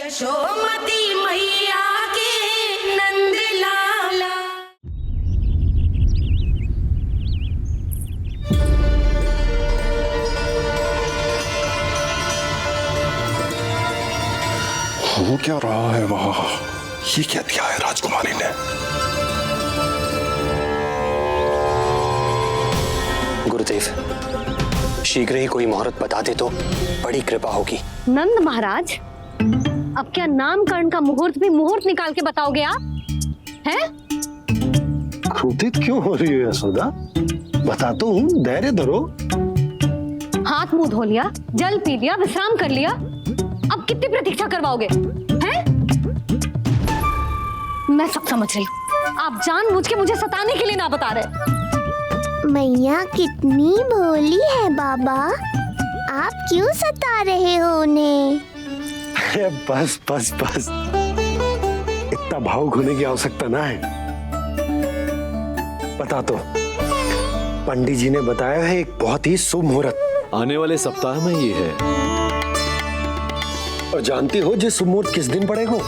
यशोमती मैया के नंद लाला। हो क्या रहा है वहां? ये क्या दिया है राजकुमारी ने? गुरुदेव, शीघ्र ही कोई मुहूर्त बता दे तो बड़ी कृपा होगी। नंद महाराज, अब क्या नामकरण का मुहूर्त भी मुहूर्त निकाल के बताओगे आप? हैं? क्रोधित क्यों हो रही हो यशोदा? बताता हूँ, धैर्य धरो। हाथ मुंह धो लिया, जल पी लिया, विश्राम कर लिया, अब कितनी प्रतीक्षा करवाओगे? हैं? मैं सब समझ रही हूँ, आप जानबूझ के मुझे सताने के लिए ना बता रहे। मैया कितनी भोली है बाबा, आप क्यों सता रहे हो उन्हें? बस बस बस, इतना भावुक होने की आवश्यकता ना है। बता तो, पंडित जी ने बताया है एक बहुत ही शुभ मुहूर्त आने वाले सप्ताह में ये है। और जानती हो जिस शुभ मुहूर्त किस दिन पड़ेगा?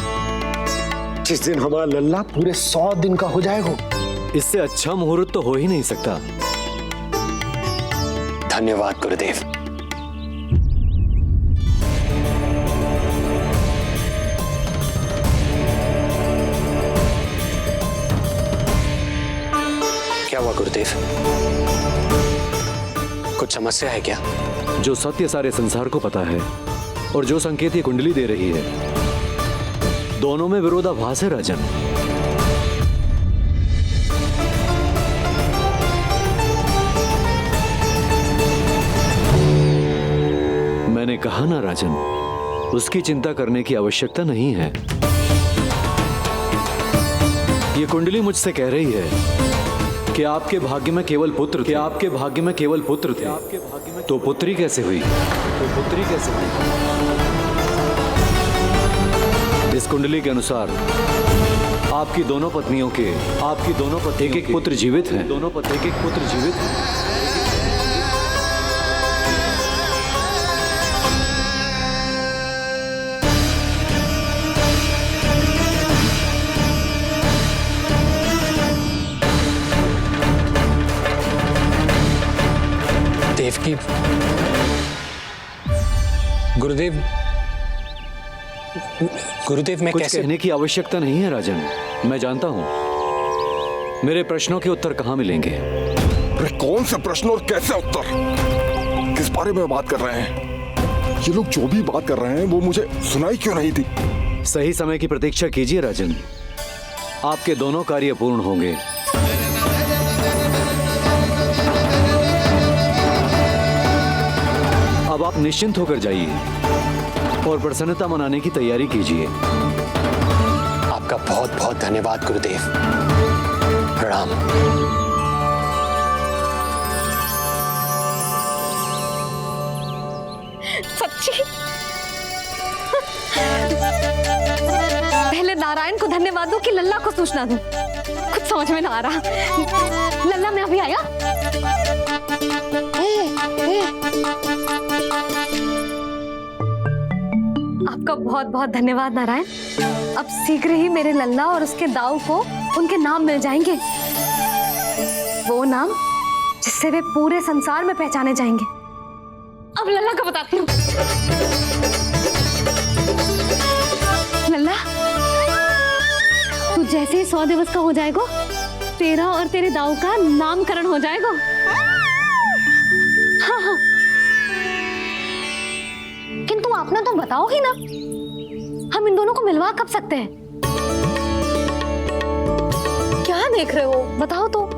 जिस दिन हमारा लल्ला पूरे 100 दिन का हो जाएगा। इससे अच्छा मुहूर्त तो हो ही नहीं सकता। धन्यवाद गुरुदेव। क्या हुआ गुरुदेव? कुछ समस्या है क्या? जो सत्य सारे संसार को पता है और जो संकेत ये कुंडली दे रही है, दोनों में विरोधाभास है राजन। मैंने कहा ना राजन, उसकी चिंता करने की आवश्यकता नहीं है। ये कुंडली मुझसे कह रही है कि आपके भाग्य में केवल पुत्र थे, आपके भाग्य में केवल पुत्र थे। तो पुत्री कैसे हुई? इस कुंडली के अनुसार आपकी दोनों पत्नियों के एक पुत्र जीवित हैं। देवकी, गुरुदेव मैं कुछ कैसे? कहने की आवश्यकता नहीं है राजन, मैं जानता हूं मेरे प्रश्नों के उत्तर कहां मिलेंगे। अरे कौन से प्रश्न और कैसे उत्तर? किस बारे में बात कर रहे हैं? ये लोग जो भी बात कर रहे हैं वो मुझे सुनाई क्यों नहीं थी? सही समय की प्रतीक्षा कीजिए राजन, आपके दोनों कार्य पूर्ण होंगे। अब आप निश्चिंत होकर जाइए और प्रसन्नता मनाने की तैयारी कीजिए। आपका बहुत बहुत धन्यवाद गुरुदेव। प्रणाम। सच्ची? पहले नारायण को धन्यवाद दूं कि लल्ला को सूचना दूं? कुछ समझ में ना आ रहा। लल्ला मैं अभी आया। आपका बहुत बहुत धन्यवाद नारायण। अब शीघ्र ही मेरे लल्ला और उसके दाऊ को उनके नाम मिल जाएंगे, वो नाम जिससे वे पूरे संसार में पहचाने जाएंगे। अब लल्ला को बताती हूँ। लल्ला, तू जैसे ही 100 दिवस का हो जाएगा, तेरा और तेरे दाऊ का नामकरण हो जाएगा। हाँ हाँ, किंतु आपने तो बताओ ही ना, हम इन दोनों को मिलवा कब सकते हैं? क्या देख रहे हो, बताओ तो।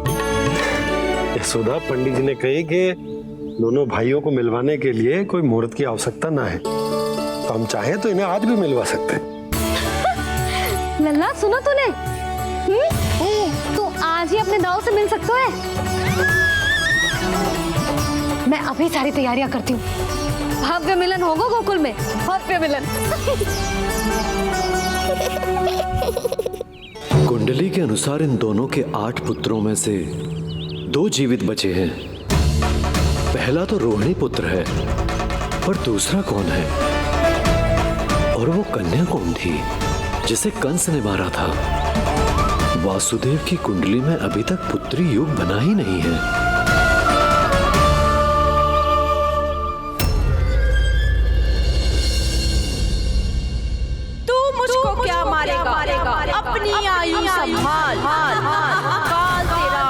यशोदा, पंडित जी ने कही कि दोनों भाइयों को मिलवाने के लिए कोई मुहूर्त की आवश्यकता ना है, तो हम चाहे तो इन्हें आज भी मिलवा सकते हैं। लल्ला सुनो तूने, तो आज ही अपने दाऊ से मिल सकते हो। मैं अभी सारी तैयारियां करती हूँ। भव्य मिलन होगा गोकुल में, भव्य मिलन। कुंडली के अनुसार इन दोनों के 8 पुत्रों में से 2 जीवित बचे हैं। पहला तो रोहिणी पुत्र है, पर दूसरा कौन है? और वो कन्या कौन थी जिसे कंस ने मारा था? वासुदेव की कुंडली में अभी तक पुत्री योग बना ही नहीं है। तू मुझको क्या मारेगा? अपनी आयु संभाल। काल तेरा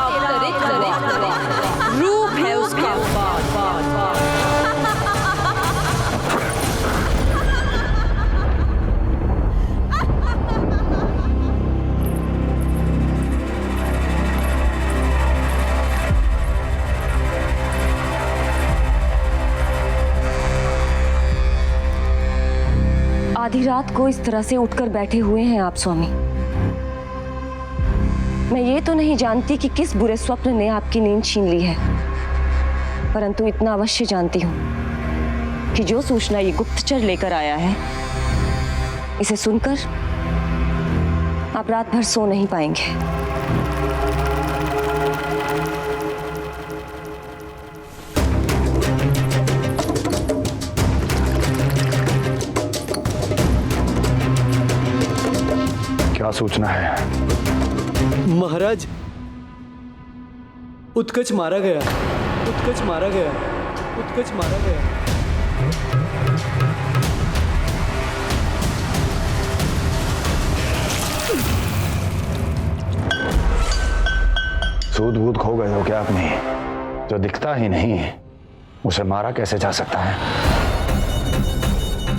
रूप है उसका। आधी रात को इस तरह से उठकर बैठे हुए हैं आप स्वामी। मैं ये तो नहीं जानती कि किस बुरे स्वप्न ने आपकी नींद छीन ली है, परंतु इतना अवश्य जानती हूँ कि जो सूचना ये गुप्तचर लेकर आया है, इसे सुनकर आप रात भर सो नहीं पाएंगे। क्या सूचना है? महाराज, उत्कच मारा गया। उत्कच मारा गया। उत्कच मारा गया। सूद वूद खो गए हो क्या अपनी? जो दिखता ही नहीं उसे मारा कैसे जा सकता है?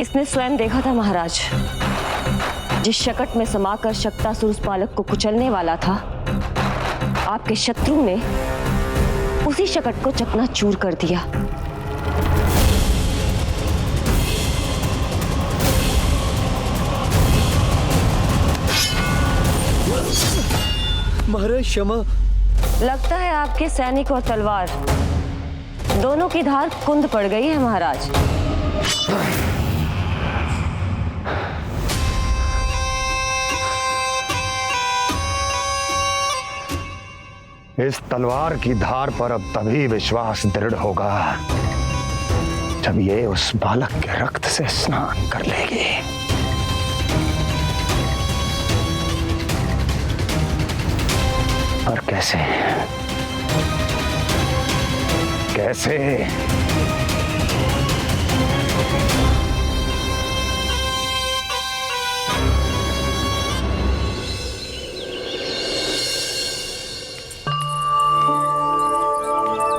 इसने स्वयं देखा था महाराज। जिस शकट में समाकर शक्तासुर उस बालक को कुचलने वाला था, आपके शत्रु ने उसी शकट को चकनाचूर कर दिया। महाराज क्षमा। लगता है आपके सैनिक और तलवार दोनों की धार कुंद पड़ गई है महाराज। इस तलवार की धार पर अब तभी विश्वास दृढ़ होगा जब ये उस बालक के रक्त से स्नान कर लेगी। और कैसे? कैसे?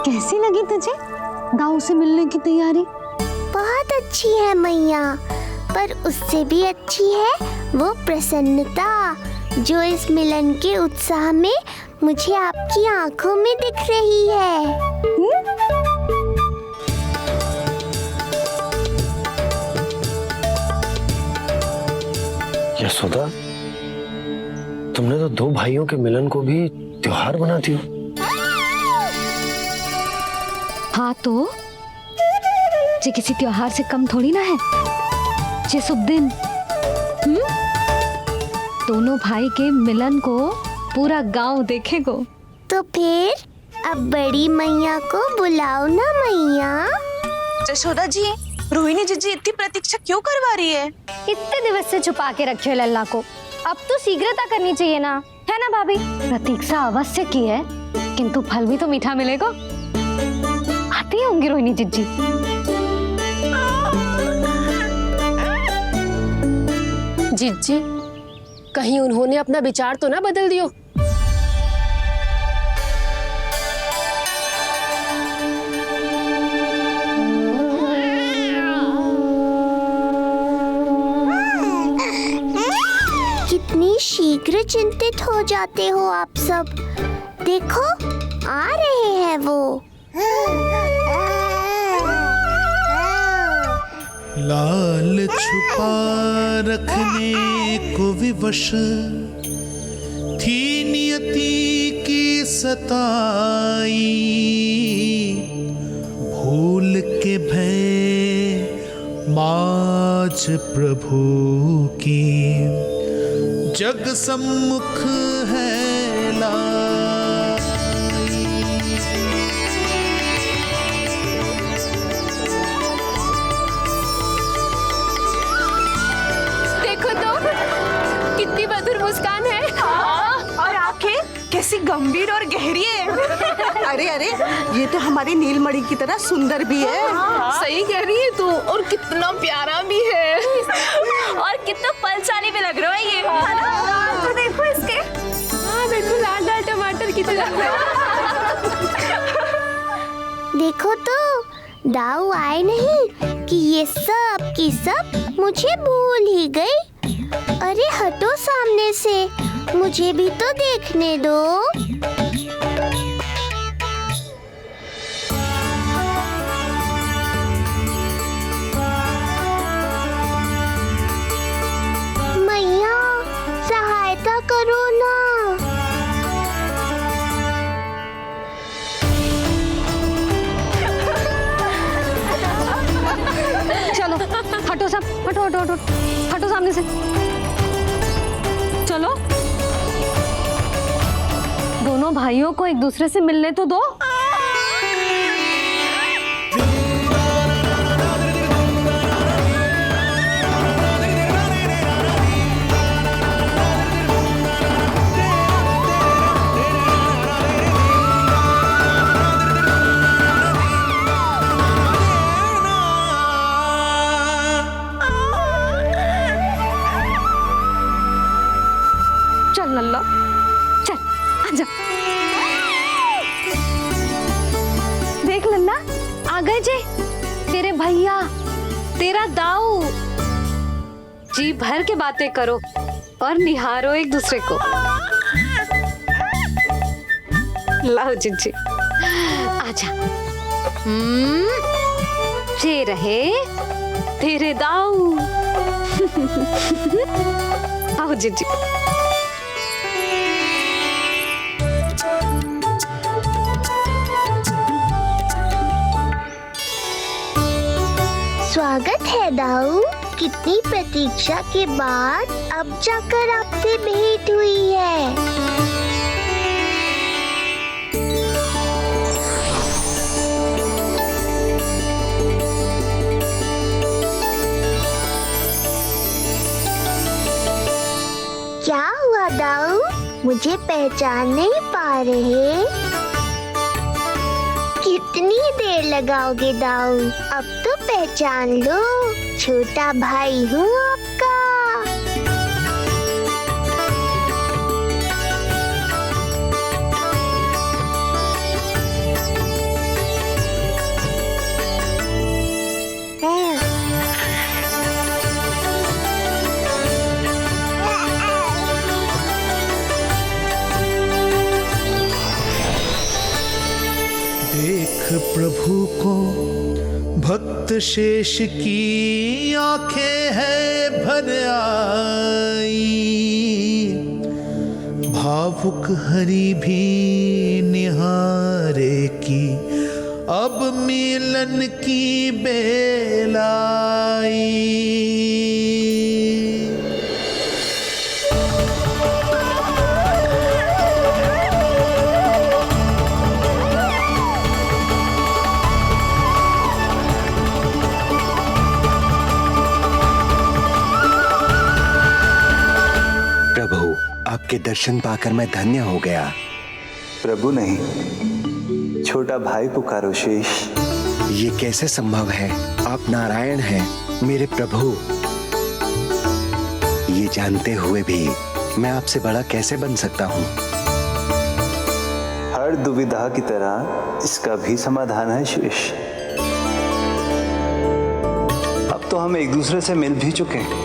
कैसी लगी तुझे दाऊ से मिलने की तैयारी? बहुत अच्छी है मैया, पर उससे भी अच्छी है वो प्रसन्नता जो इस मिलन के उत्साह में मुझे आपकी आंखों में दिख रही है। यशोदा, तुमने तो दो भाइयों के मिलन को भी त्योहार बना दिया। हाँ तो ये किसी त्योहार से कम थोड़ी ना है। ये शुभ दिन दोनों भाई के मिलन को पूरा गांव देखेगा। तो फिर अब बड़ी मैया को बुलाओ ना मैया। यशोदा जी, रोहिणी जीजी इतनी प्रतीक्षा क्यों करवा रही है? इतने दिवस से छुपा के रखे हो लल्ला को, अब तो शीघ्रता करनी चाहिए ना, है ना भाभी? प्रतीक्षा अवश्य की है, किंतु फल भी तो मीठा मिलेगा। आती होंगी रोहिणी जीजी। जीजी, कहीं उन्होंने अपना विचार तो ना बदल दियो? कितनी शीघ्र चिंतित हो जाते हो आप सब। देखो आ रहे हैं वो। लाल छुपा रखने को विवश थी नियति की सताई, भूल के भय माज प्रभु की जग सम्मुख है लाई। कैसी गंभीर और गहरी है। अरे अरे, ये तो हमारी नीलमणि की तरह सुंदर भी है। सही कह रही है तू, और कितना प्यारा भी है। और कितना पलचानी भी लग रहा है ये, है ना? तो देखो इसके। हाँ देखो, लाल लाल टमाटर की तरह। देखो तो दाऊ आए नहीं कि ये सब की सब मुझे भूल ही गई। अरे हटो सामने से, मुझे भी तो देखने दो। मैया सहायता करो ना। चलो हटो सब, हटो हटो हटो, हटो सामने से। चलो दोनों भाइयों को एक दूसरे से मिलने तो दो। चल लल्ला, चल आजा। देख लल्ला, आ गए जे तेरे भैया, तेरा दाऊ। जी भर के बातें करो और निहारो एक दूसरे को। लाओ जिज्जी, आजा। ये रहे तेरे दाऊ। आओ जिज्जी। स्वागत है दाऊ। कितनी प्रतीक्षा के बाद अब जाकर आपसे भेंट हुई है। क्या हुआ दाऊ, मुझे पहचान नहीं पा रहे? कितनी देर लगाओगे दाऊ? अब तो पहचान लो, छोटा भाई हूँ आपका। देख प्रभु को भक्त शेष की आंखें है भर आई, भावुक हरि भी निहारे की अब मिलन की बेल आई। आपके दर्शन पाकर मैं धन्य हो गया। प्रभु नहीं, छोटा भाई पुकारो शेष। ये कैसे संभव है? आप नारायण हैं, मेरे प्रभु। ये जानते हुए भी मैं आपसे बड़ा कैसे बन सकता हूँ? हर दुविधा की तरह इसका भी समाधान है शेष। अब तो हम एक दूसरे से मिल भी चुके हैं।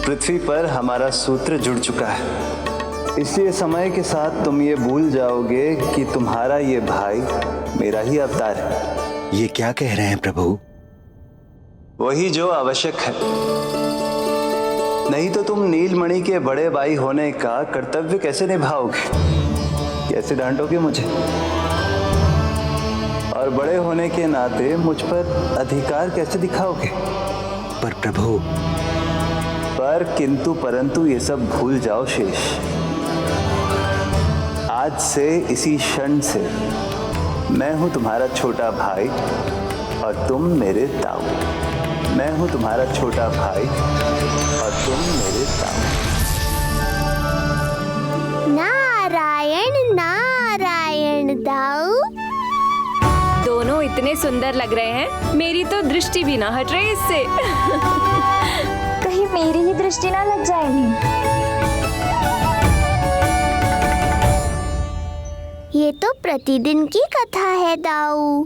पृथ्वी पर हमारा सूत्र जुड़ चुका है, इसलिए समय के साथ तुम ये भूल जाओगे कि तुम्हारा ये भाई मेरा ही अवतार है। ये क्या कह रहे हैं प्रभु? वही जो आवश्यक है, नहीं तो तुम नीलमणि के बड़े भाई होने का कर्तव्य कैसे निभाओगे? कैसे डांटोगे मुझे? और बड़े होने के नाते मुझ पर अधिकार कैसे दिखाओगे? पर प्रभु, पर किंतु परंतु ये सब भूल जाओ शेष। आज से, इसी क्षण से मैं हूं तुम्हारा छोटा भाई और तुम मेरे ताऊ। मैं हूं तुम्हारा छोटा भाई और तुम मेरे ताऊ। इतने सुंदर लग रहे हैं, मेरी तो दृष्टि भी ना हट रही इससे। कहीं मेरी ही दृष्टि ना लग जाएगी। ये तो प्रतिदिन की कथा है दाऊ।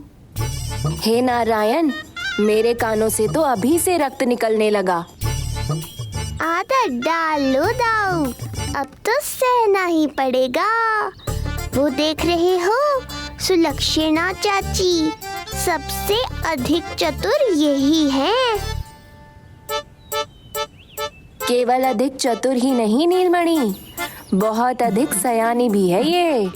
हे नारायण, मेरे कानों से तो अभी से रक्त निकलने लगा। आदत डाल लो दाऊ, अब तो सहना ही पड़ेगा। वो देख रहे हो, सुलक्षणा चाची सबसे अधिक चतुर यही है। केवल अधिक चतुर ही नहीं नीलमणि, बहुत अधिक सयानी भी है ये।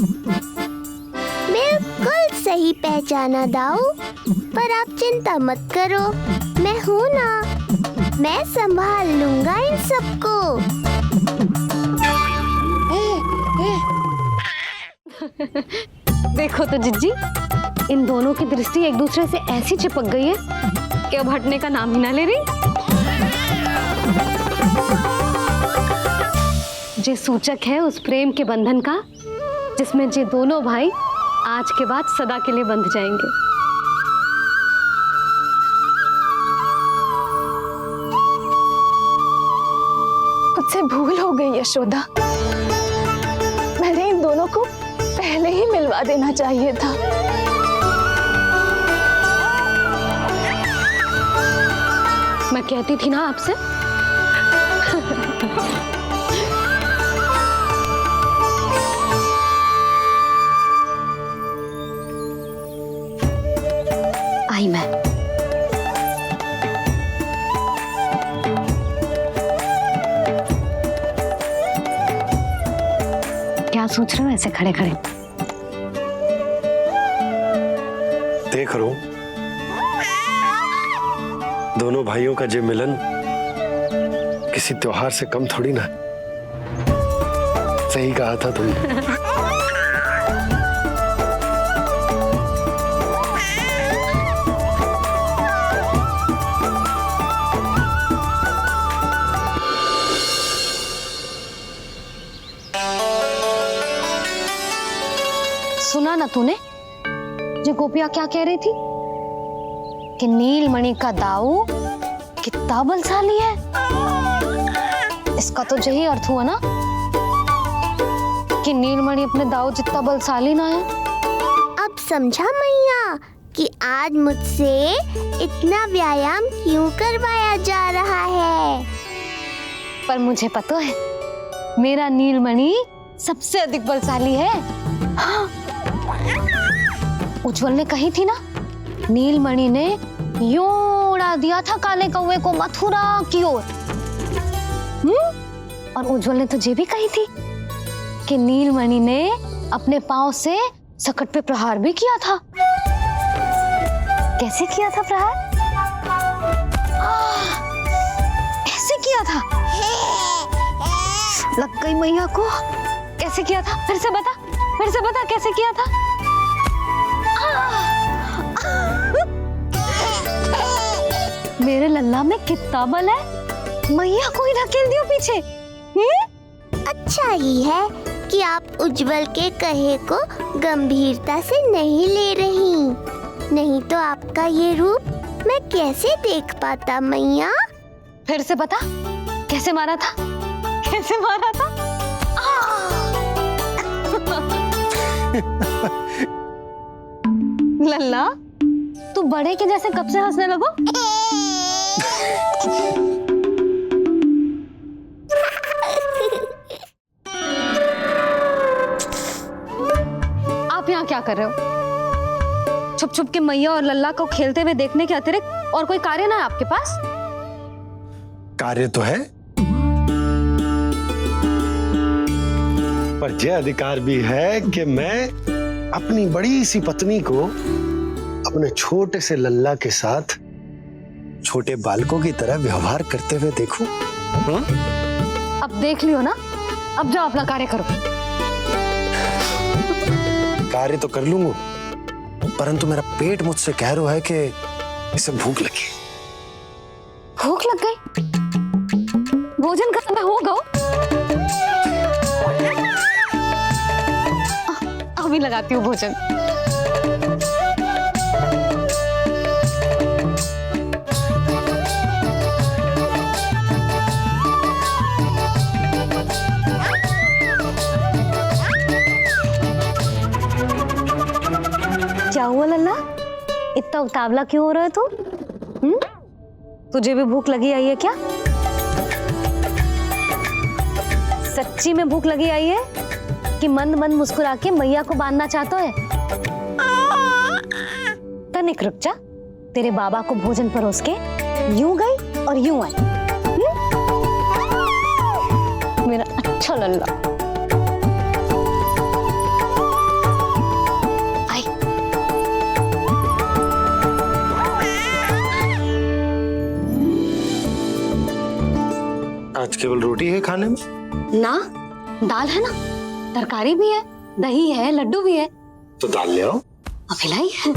बिल्कुल सही पहचाना दाऊ, पर आप चिंता मत करो, मैं हूँ ना, मैं संभाल लूंगा इन सबको। देखो तो जिज्जी, इन दोनों की दृष्टि एक दूसरे से ऐसी चिपक गई है कि अब हटने का नाम ही ना ले रही। जे सूचक है उस प्रेम के बंधन का, जिसमें जे दोनों भाई आज के बाद सदा के लिए बंध जाएंगे। मुझसे भूल हो गई यशोदा, मैंने इन दोनों को पहले ही मिलवा देना चाहिए था। मैं कहती थी ना आपसे। आई मैं। क्या सोच रहे हो ऐसे खड़े खड़े? देख रहा हूं दोनों भाइयों का ये मिलन किसी त्योहार से कम थोड़ी ना। सही कहा था तुमने। सुना ना तूने जो गोपिया क्या कह रही थी कि नीलमणि का दाऊ कितना बलशाली है। इसका तो यही अर्थ हुआ ना कि नीलमणि अपने दाऊ जितना बलशाली ना है। अब समझा मैया कि आज मुझसे इतना व्यायाम क्यों करवाया जा रहा है। पर मुझे पता है मेरा नीलमणि सबसे अधिक बलशाली है। हाँ। उज्जवल ने कही थी ना, नीलमणि ने यूं उड़ा दिया था काले कौवे को मथुरा की ओर। और उज्जवल ने तो ये भी कही थी कि नीलमणि ने अपने पांव से सकट पे प्रहार भी किया था। कैसे किया था प्रहार? ऐसे किया था। लग गई मैया को। कैसे किया था? फिर से बता, फिर से बता कैसे किया था? मेरे लल्ला में कितना बल है। मैया को ही धकेल दियो पीछे। अच्छा ही है कि आप उज्जवल के कहे को गंभीरता से नहीं ले रही, नहीं तो आपका ये रूप मैं कैसे देख पाता मैया। फिर से बता कैसे मारा था, कैसे मारा था? लल्ला तू बड़े के जैसे कब से हंसने लगो? आप यहाँ क्या कर रहे हो? छुप छुप के मैया और लल्ला को खेलते हुए देखने के अतिरिक्त और कोई कार्य ना है आपके पास? कार्य तो है, पर यह अधिकार भी है कि मैं अपनी बड़ी सी पत्नी को अपने छोटे से लल्ला के साथ छोटे बालकों की तरह व्यवहार करते हुए देखूं। अब देख लियो ना, अब जाओ अपना कार्य करो। कार्य तो कर लूंगा, परंतु मेरा पेट मुझसे कह रहा है कि इसे भूख लगी। भूख लग गई? भोजन का समय होगा। अभी लगाती हूँ भोजन। हुआ लल्ला, इतना उतावला क्यों हो रहा है तू? तुझे भी भूख लगी आई है क्या? सच्ची में भूख लगी आई है कि मंद मंद मुस्कुरा के मैया को बांधना चाहता है? तनिक रुक जा, तेरे बाबा को भोजन परोस के यूं गई और यूं आई। मेरा अच्छा लल्ला। आई। आज केवल रोटी है खाने में? ना, दाल है ना, तरकारी भी है, दही है, लड्डू भी है। तो दाल ले आओ। अभिलाई है।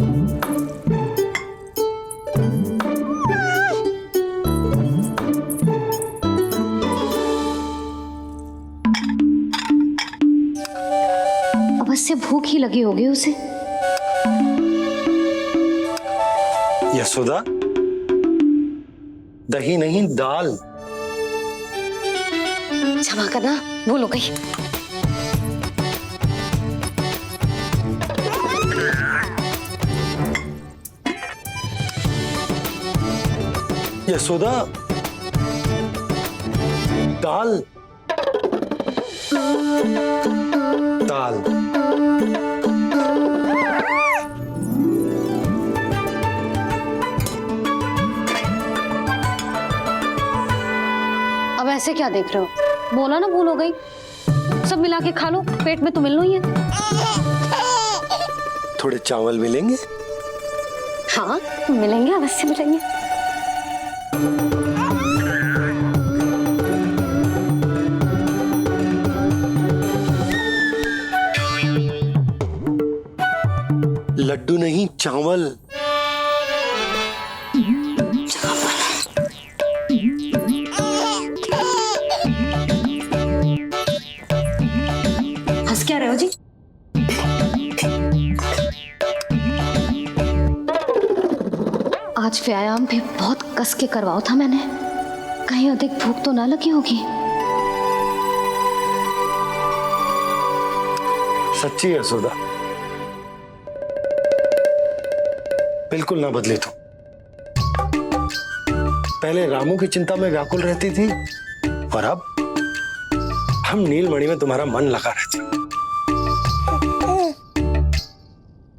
अवश्य भूख ही लगी होगी उसे। यशोदा, दही नहीं दाल। क्षमा करना, भूल हो गई। यशोदा, दाल दाल। अब ऐसे क्या देख रहे हो? बोला ना भूल हो गई। सब मिला के खा लो, पेट में तो मिलना ही है। थोड़े चावल मिलेंगे? हाँ मिलेंगे, अवश्य मिलेंगे। लड्डू नहीं, चावल। हंस क्या रहे हो जी? आज व्यायाम भी बहुत कस के करवाओ था मैंने, कहीं अधिक भूख तो ना लगी होगी। सच्ची है यशोदा, बिल्कुल ना बदली तू। पहले रामू की चिंता में व्याकुल रहती थी और अब हम नीलमणि में तुम्हारा मन लगा रहता।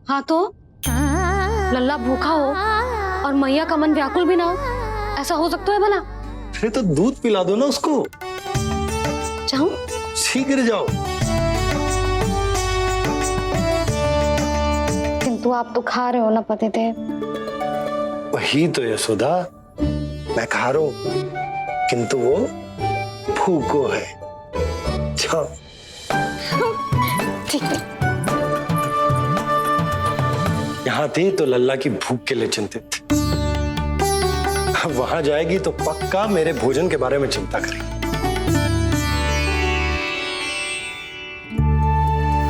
हाँ तो लल्ला भूखा हो और मैया का मन व्याकुल भी ना हो, ऐसा हो सकता है भला? अरे तो दूध पिला दो ना उसको। जाऊं? शीघ्र जाओ। किंतु आप तो खा रहे हो ना पतिदेव। वही तो यशोदा, मैं खा रहा हूं, किंतु वो भूखो है। जाओ। ठीक है। यहाँ थी तो लल्ला की भूख के लिए चिंतित थी, अब वहां जाएगी तो पक्का मेरे भोजन के बारे में चिंता करेगी।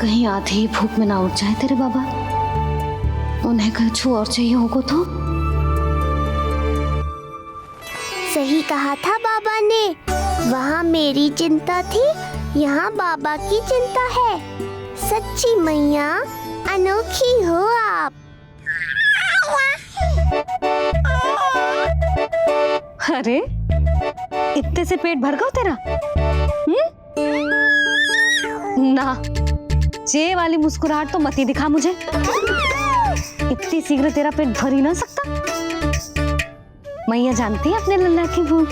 कहीं आधी ही भूख में ना उठ जाए तेरे बाबा, उन्हें कुछ और चाहिए होगा तो? सही कहा था बाबा ने, वहाँ मेरी चिंता थी, यहाँ बाबा की चिंता है। सच्ची मैया, अनोखी हो आप। अरे इतने से पेट भर गया तेरा? ना, ये वाली मुस्कुराहट तो मत ही दिखा मुझे। इतनी शीघ्र तेरा पेट भर ही ना सकता। मैया जानती है अपने लल्ला की भूख।